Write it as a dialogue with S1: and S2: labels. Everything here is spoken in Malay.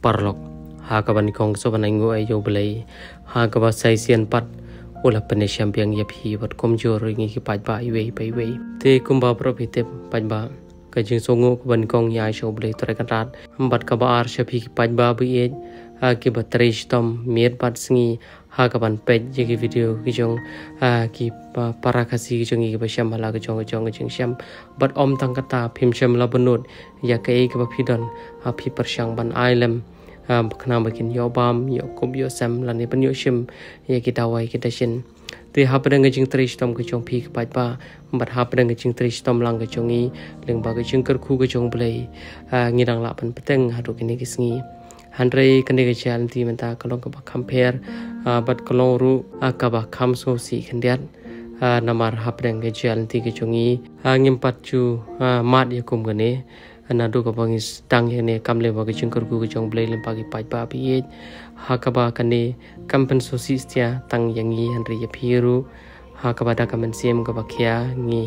S1: parlok ha ka ban kong so ban ngo ai yo blai ha ka ba sai sian pat ola pane champion ya phi wat komjor ngi ki paj ba i we te kumba profite paj ba ka jing so ngo ban kong ya so blai tore kan rat bat ka ba ar shapi ki paj ba bi e ha ki ba trish tom mir pat sngi ha ka ban pej ki video ki jong ki para kasi ki jong ki ba sham la ka jong jing sham bat om tang kata phim sham la banut ya ka e ka ba phidon ha phi persyang ban ailem khana ba kin yo bam yo kob yo sam la ni ban yo shim ya ki dawai ki ta shin te ha pa dang jing trish tom ka jong phi ka paj ba bat ha pa dang jing trish tom lang ka jong i leng ba ka jing kar khu ka jong blai ngi dang la pan pateng ha ro ki ni ki sngi Handrai kene ke jalan ti menta kalong ka ba compare bat kalong ru ka ba kham so si khandiat namar hapdeng ke jalan ti ke chungi ngim pat chu mat ya kum gane na do ka bang stang ye ne kamle ba ke chungkar ku ke chong blai lim pa ki pai pa pi ha ka ba kane kampen so si stia tang yangi handrai ya phiru ha ka ba da kamen sem ka ba khia ngi